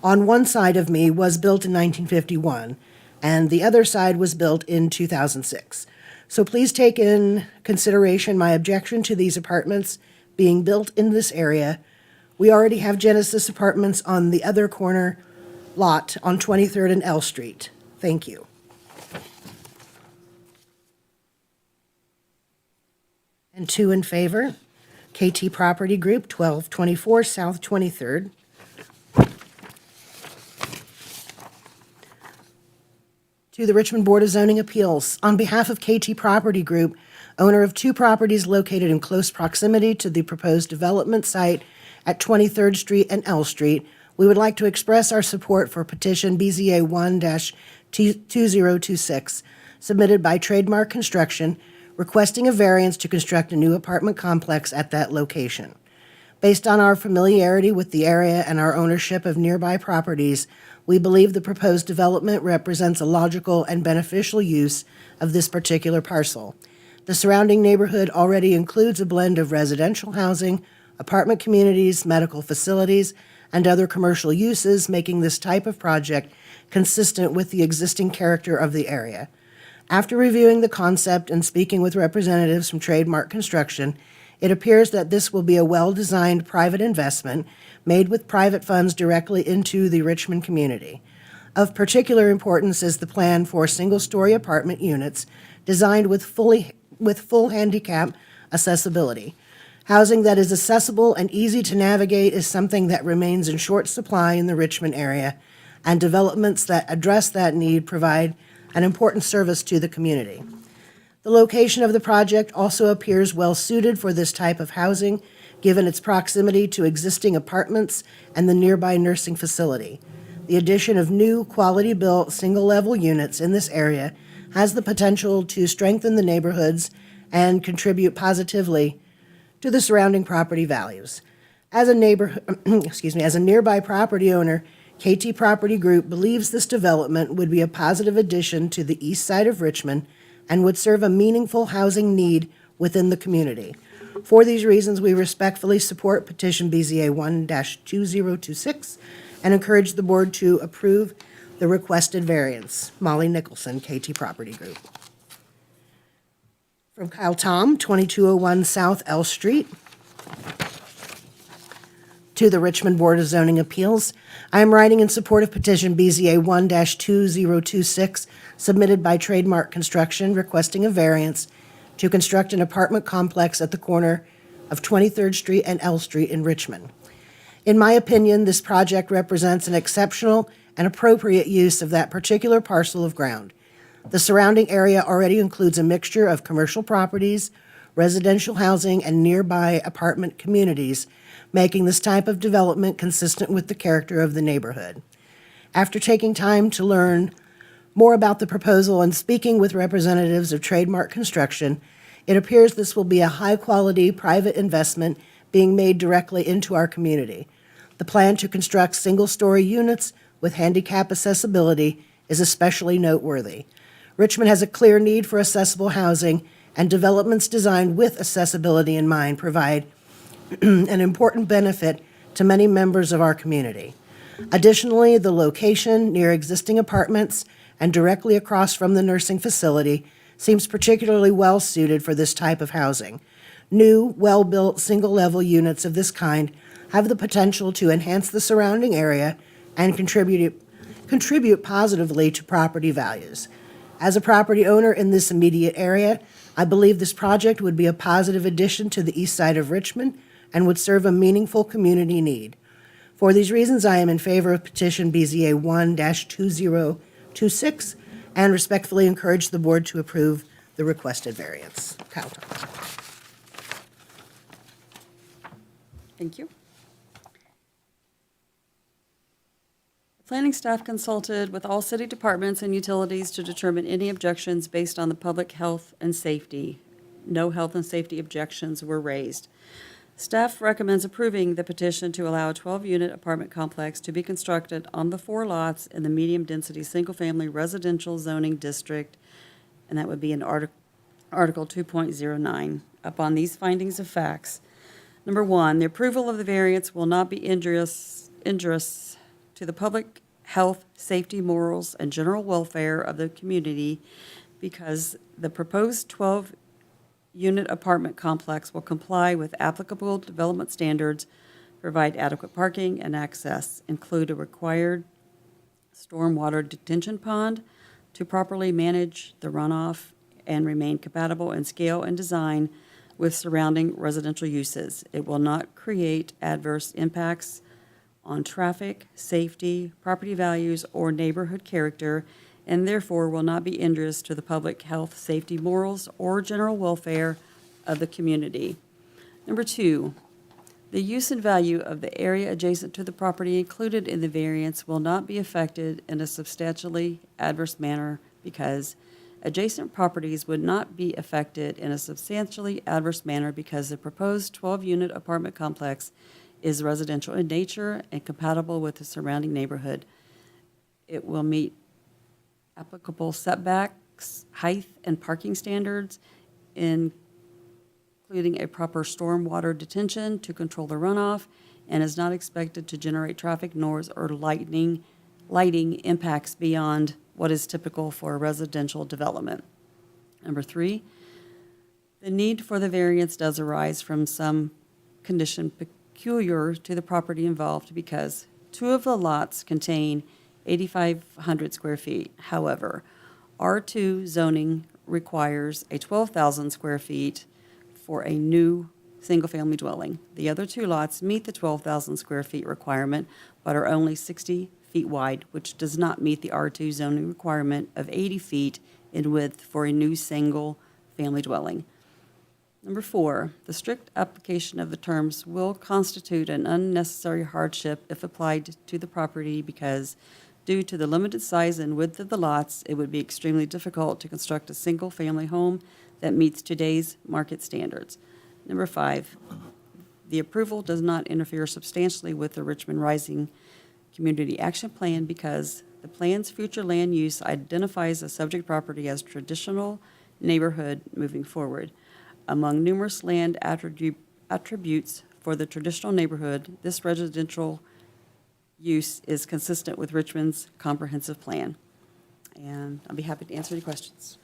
on one side of me was built in 1951, and the other side was built in 2006. So please take in consideration my objection to these apartments being built in this area. We already have Genesis Apartments on the other corner lot on 23rd and L Street. Thank you. And two in favor. KT Property Group, 1224 South 23rd. To the Richmond Board of Zoning Appeals, on behalf of KT Property Group, owner of two properties located in close proximity to the proposed development site at 23rd Street and L Street, we would like to express our support for petition BZA 1-2026, submitted by Trademark Construction, requesting a variance to construct a new apartment complex at that location. Based on our familiarity with the area and our ownership of nearby properties, we believe the proposed development represents a logical and beneficial use of this particular parcel. The surrounding neighborhood already includes a blend of residential housing, apartment communities, medical facilities, and other commercial uses, making this type of project consistent with the existing character of the area. After reviewing the concept and speaking with representatives from Trademark Construction, it appears that this will be a well-designed private investment made with private funds directly into the Richmond community. Of particular importance is the plan for single-story apartment units designed with full handicap accessibility. Housing that is accessible and easy to navigate is something that remains in short supply in the Richmond area, and developments that address that need provide an important service to the community. The location of the project also appears well-suited for this type of housing, given its proximity to existing apartments and the nearby nursing facility. The addition of new, quality-built, single-level units in this area has the potential to strengthen the neighborhoods and contribute positively to the surrounding property values. As a nearby property owner, KT Property Group believes this development would be a positive addition to the east side of Richmond and would serve a meaningful housing need within the community. For these reasons, we respectfully support petition BZA 1-2026 and encourage the board to approve the requested variance. Molly Nicholson, KT Property Group. From Kyle Tom, 2201 South L Street. To the Richmond Board of Zoning Appeals, I am writing in support of petition BZA 1-2026, submitted by Trademark Construction, requesting a variance to construct an apartment complex at the corner of 23rd Street and L Street in Richmond. In my opinion, this project represents an exceptional and appropriate use of that particular parcel of ground. The surrounding area already includes a mixture of commercial properties, residential housing, and nearby apartment communities, making this type of development consistent with the character of the neighborhood. After taking time to learn more about the proposal and speaking with representatives of Trademark Construction, it appears this will be a high-quality private investment being made directly into our community. The plan to construct single-story units with handicap accessibility is especially noteworthy. Richmond has a clear need for accessible housing, and developments designed with accessibility in mind provide an important benefit to many members of our community. Additionally, the location near existing apartments and directly across from the nursing facility seems particularly well-suited for this type of housing. New, well-built, single-level units of this kind have the potential to enhance the surrounding area and contribute positively to property values. As a property owner in this immediate area, I believe this project would be a positive addition to the east side of Richmond and would serve a meaningful community need. For these reasons, I am in favor of petition BZA 1-2026 and respectfully encourage the board to approve the requested variance. Kyle. Thank you. Planning staff consulted with all city departments and utilities to determine any objections based on the public health and safety. No health and safety objections were raised. Staff recommends approving the petition to allow a 12-unit apartment complex to be constructed on the 4 lots in the medium-density, single-family residential zoning district, and that would be in Article 2.09. Upon these findings of facts, number 1, the approval of the variance will not be injurious to the public health, safety, morals, and general welfare of the community because the proposed 12-unit apartment complex will comply with applicable development standards, provide adequate parking and access, include a required stormwater detention pond to properly manage the runoff and remain compatible in scale and design with surrounding residential uses. It will not create adverse impacts on traffic, safety, property values, or neighborhood character, and therefore will not be injurious to the public health, safety, morals, or general welfare of the community. Number 2, the use and value of the area adjacent to the property included in the variance will not be affected in a substantially adverse manner because adjacent properties would not be affected in a substantially adverse manner because the proposed 12-unit apartment complex is residential in nature and compatible with the surrounding neighborhood. It will meet applicable setbacks, height, and parking standards, including a proper stormwater detention to control the runoff, and is not expected to generate traffic noise or lighting impacts beyond what is typical for a residential development. Number 3, the need for the variance does arise from some condition peculiar to the property involved because 2 of the lots contain 8,500 square feet. However, R2 zoning requires a 12,000 square feet for a new single-family dwelling. The other 2 lots meet the 12,000 square feet requirement, but are only 60 feet wide, which does not meet the R2 zoning requirement of 80 feet in width for a new single-family dwelling. Number 4, the strict application of the terms will constitute an unnecessary hardship if applied to the property because due to the limited size and width of the lots, it would be extremely difficult to construct a single-family home that meets today's market standards. Number 5, the approval does not interfere substantially with the Richmond Rising Community Action Plan because the plan's future land use identifies the subject property as traditional neighborhood moving forward. Among numerous land attributes for the traditional neighborhood, this residential use is consistent with Richmond's comprehensive plan. And I'll be happy to answer any questions.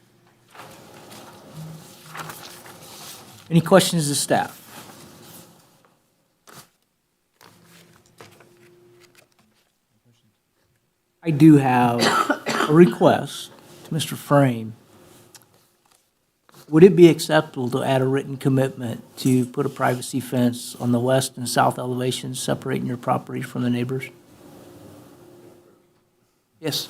Any questions of staff? I do have a request to Mr. Frame. Would it be acceptable to add a written commitment to put a privacy fence on the west and south elevations separating your property from the neighbors? Yes.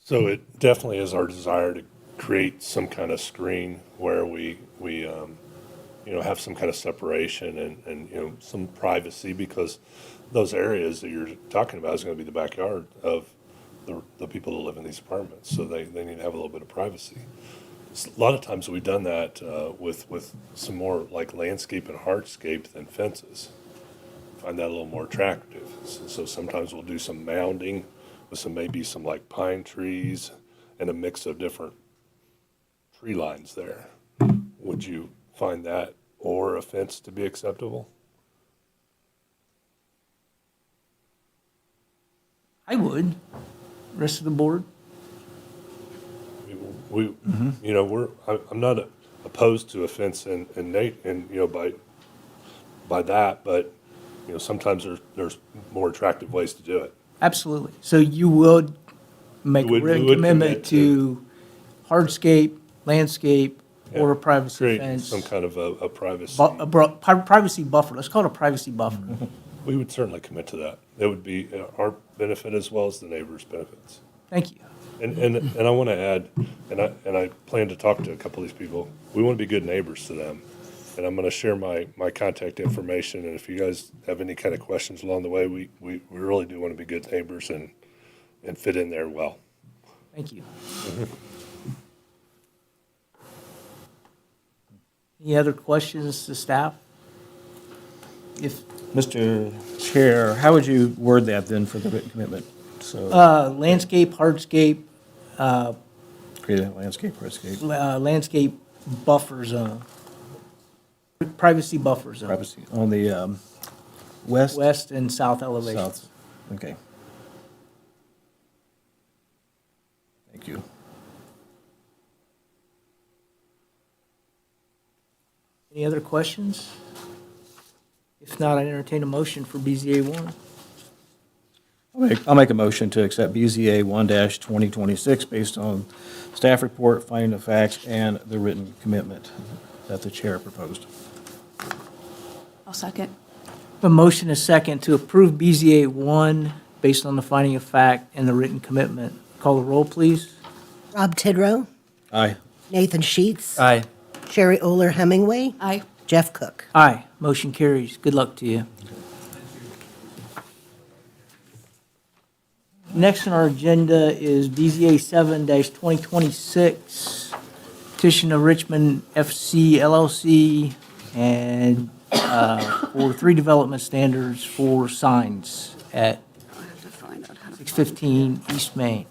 So it definitely is our desire to create some kind of screen where we have some kind of separation and some privacy because those areas that you're talking about is going to be the backyard of the people that live in these apartments. So they need to have a little bit of privacy. A lot of times we've done that with some more like landscape and hardscape than fences. Find that a little more attractive. So sometimes we'll do some mounding with maybe some like pine trees and a mix of different tree lines there. Would you find that or a fence to be acceptable? I would. Rest of the board? We, you know, I'm not opposed to a fence and you know, by that, but, you know, sometimes there's more attractive ways to do it. Absolutely. So you would make a We written would commitment commit to hardscape, landscape, or a Yeah. privacy Create fence? some kind of a privacy. Privacy buffer. Let's call it a privacy buffer. We would certainly commit to that. It would be our benefit as well as the neighbors' benefits. Thank you. And I want to add, and I plan to talk to a couple of these people. We want to be good neighbors to them. And I'm going to share my contact information. And if you guys have any kind of questions along the way, we really do want to be good neighbors and fit in there well. Thank you. Any other questions to staff? If, Mr. Chair, how would you word that then for the written commitment? So, landscape, hardscape, create a landscape, hardscape, landscape buffer zone, privacy buffer zone, privacy, on the west? west and south elevations. South, okay. Thank you. Any other questions? If not, I entertain a motion for BZA 1. I'll make a motion to accept BZA 1-2026 based on staff report, finding of facts, and the written commitment that the chair proposed. I'll second. A motion is second to approve BZA 1 based on the finding of fact and the written commitment. Call the roll, please. Rob Tidrow, Aye. Nathan Sheets, Aye. Sherry Oler Hemingway, Aye. Jeff Cook. Aye. Motion carries. Good luck to you. Next on our agenda is BZA 7-2026, petition of Richmond FC LLC and for 3 development standards for signs at I have to find out how to. 615 East Main.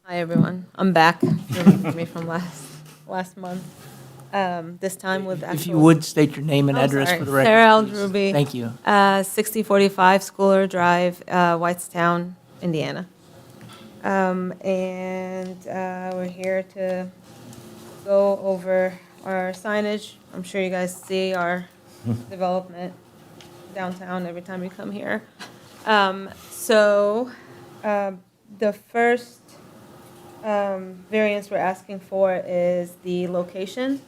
Hi, everyone. I'm back. You remember me from last month. This time with actual. If you would, state your name and Oh, address sorry. for the record. Sarah please. Aldruby. Thank you. 6045 Schooler Drive, Whitestown, Indiana. We're here to go over our signage. I'm sure you guys see our development downtown every time you come here. The first variance we're asking for is the location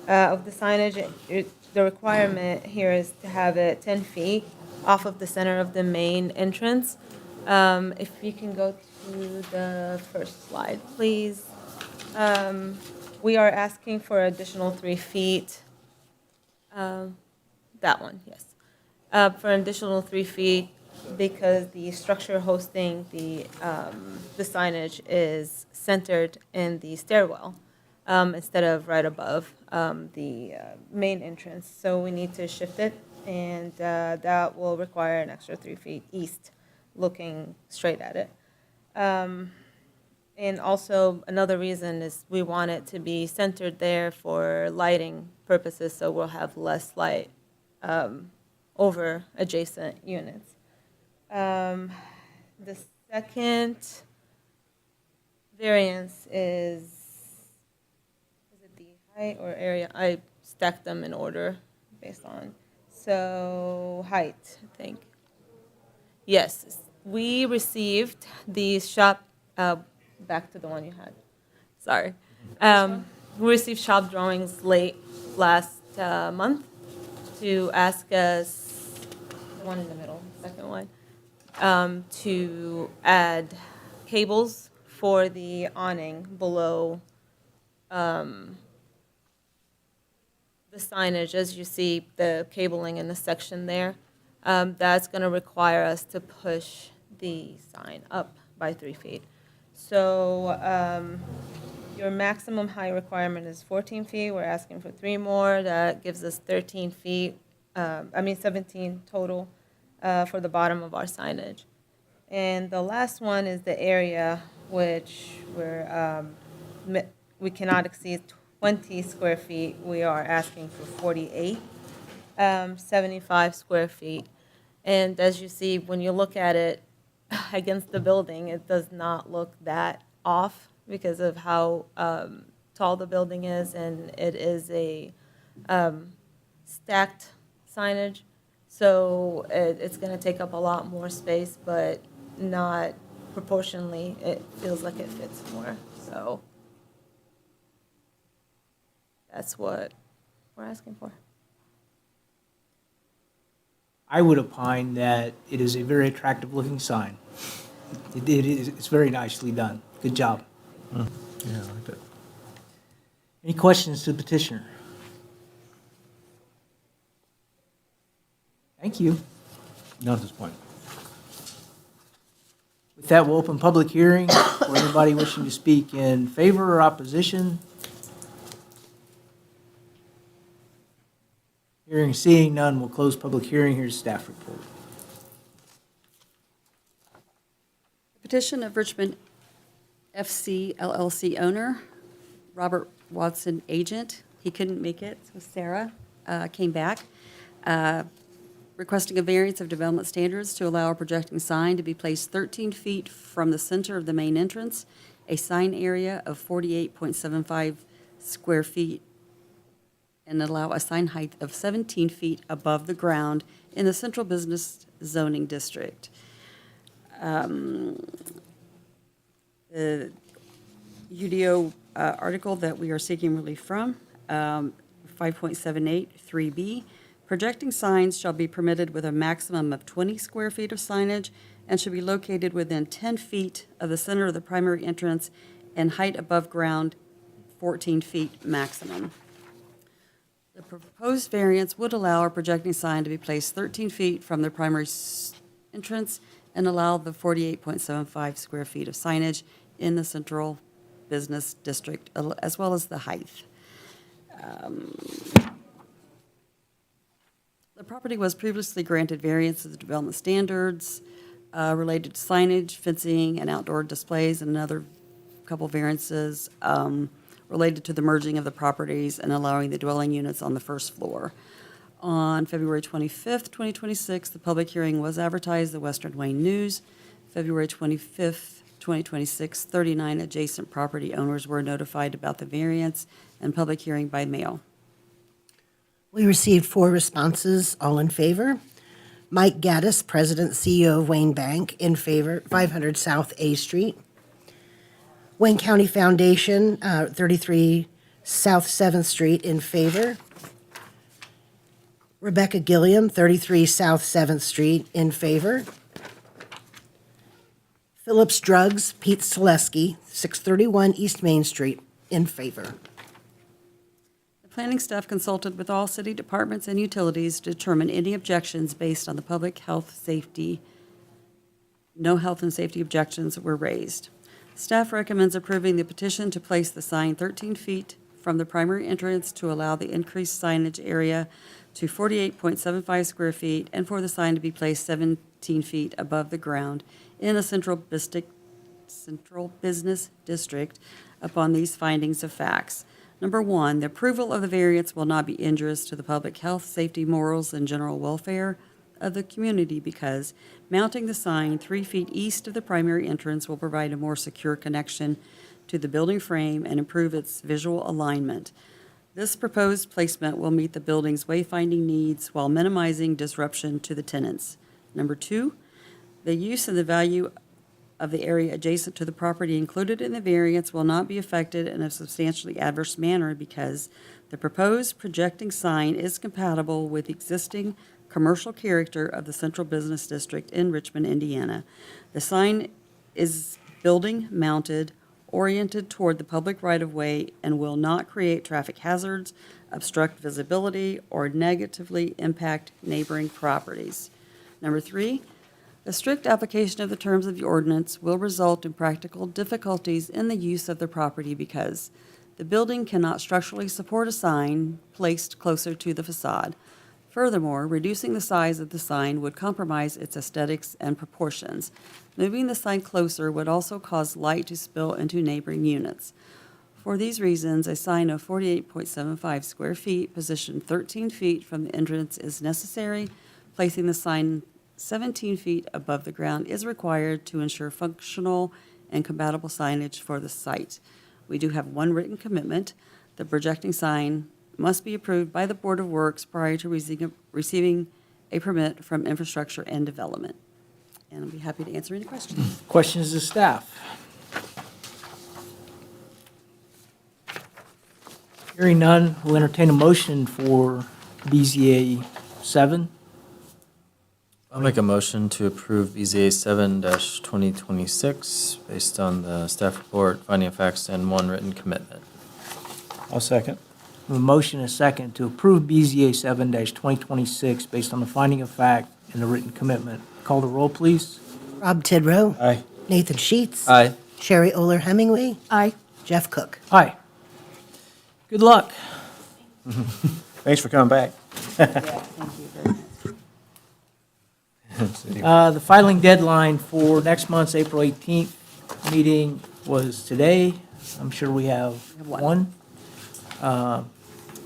of the signage. The requirement here is to have it 10 feet off of the center of the main entrance. If you can go to the first slide, please. We are asking for additional 3 feet. That one, yes. For an additional 3 feet because the structure hosting the signage is centered in the stairwell instead of right above the main entrance. So we need to shift it, and that will require an extra 3 feet east, looking straight at it. And also, another reason is we want it to be centered there for lighting purposes, so we'll have less light over adjacent units. The second variance is it the height or area? I stacked them in order based on. So height, I think. Yes, we received the shop, back to the one you had. Sorry. We received shop drawings late last month to ask us, the one in the middle, second one, to add cables for the awning below the signage. As you see, the cabling in the section there, that's going to require us to push the sign up by 3 feet. So your maximum height requirement is 14 feet. We're asking for 3 more. That gives us 13 feet, 17 total for the bottom of our signage. And the last one is the area, which we cannot exceed 20 square feet. We are asking for 48, 75 square feet. And as you see, when you look at it against the building, it does not look that off because of how tall the building is, and it is a stacked signage. So it's going to take up a lot more space, but not proportionally. It feels like it fits more. So that's what we're asking for. I would opine that it is a very attractive looking sign. It's very nicely done. Good job. Yeah, I like that. Any questions to the petitioner? Thank you. Not at this point. With that, we'll open public hearing for anybody wishing to speak in favor or opposition. Seeing none, we'll close public hearing. Here's staff report. Petition of Richmond FC LLC owner, Robert Watson agent. He couldn't make it, so Sarah came back, requesting a variance of development standards to allow a projecting sign to be placed 13 feet from the center of the main entrance, a sign area of 48.75 square feet, and allow a sign height of 17 feet above the ground in the central business zoning district. The UDO article that we are seeking relief from, 5.78, 3B, projecting signs shall be permitted with a maximum of 20 square feet of signage and should be located within 10 feet of the center of the primary entrance and height above ground 14 feet maximum. The proposed variance would allow a projecting sign to be placed 13 feet from the primary entrance and allow the 48.75 square feet of signage in the central business district, as well as the height. The property was previously granted variance of the development standards related to signage, fencing, and outdoor displays, and another couple variances related to the merging of the properties and allowing the dwelling units on the first floor. On February 25th, 2026, the public hearing was advertised in the Western Wayne News. February 25th, 2026, 39 adjacent property owners were notified about the variance and public hearing by mail. We received 4 responses, all in favor. Mike Gaddis, President, CEO of Wayne Bank, in favor, 500 South A Street. Wayne County Foundation, 33 South 7th Street, in favor. Rebecca Gilliam, 33 South 7th Street, in favor. Phillips Drugs, Pete Selesky, 631 East Main Street, in favor. The planning staff consulted with all city departments and utilities to determine any objections based on the public health safety. No health and safety objections were raised. Staff recommends approving the petition to place the sign 13 feet from the primary entrance to allow the increased signage area to 48.75 square feet and for the sign to be placed 17 feet above the ground in a central business district upon these findings of facts. Number 1, the approval of the variance will not be injurious to the public health, safety, morals, and general welfare of the community because mounting the sign 3 feet east of the primary entrance will provide a more secure connection to the building frame and improve its visual alignment. This proposed placement will meet the building's wayfinding needs while minimizing disruption to the tenants. Number 2, the use and the value of the area adjacent to the property included in the variance will not be affected in a substantially adverse manner because the proposed projecting sign is compatible with existing commercial character of the Central Business District in Richmond, Indiana. The sign is building mounted, oriented toward the public right-of-way, and will not create traffic hazards, obstruct visibility, or negatively impact neighboring properties. Number 3, the strict application of the terms of the ordinance will result in practical difficulties in the use of the property because the building cannot structurally support a sign placed closer to the facade. Furthermore, reducing the size of the sign would compromise its aesthetics and proportions. Moving the sign closer would also cause light to spill into neighboring units. For these reasons, a sign of 48.75 square feet, positioned 13 feet from the entrance, is necessary. Placing the sign 17 feet above the ground is required to ensure functional and compatible signage for the site. We do have one written commitment. The projecting sign must be approved by the Board of Works prior to receiving a permit from Infrastructure and Development. And I'll be happy to answer any questions. Questions to staff? Hearing none, we'll entertain a motion for BZA 7. I'll make a motion to approve BZA 7-2026 based on the staff report, finding of facts, and one written commitment. I'll second. A motion and a second to approve BZA 7-2026 based on the finding of fact and the written commitment. Call the roll, please. Rob Tidrow. Aye. Nathan Sheets. Aye. Sherry Oler Hemingway. Aye. Jeff Cook. Aye. Good luck. Thanks for coming back. Thank you very much. The filing deadline for next month's April 18th meeting was today. I'm sure we have one.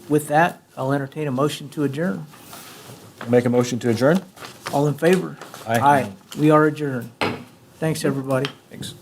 With that, I'll entertain a motion to adjourn. Make a motion to adjourn? All in favor? Aye. We are adjourned. Thanks, everybody. Thanks.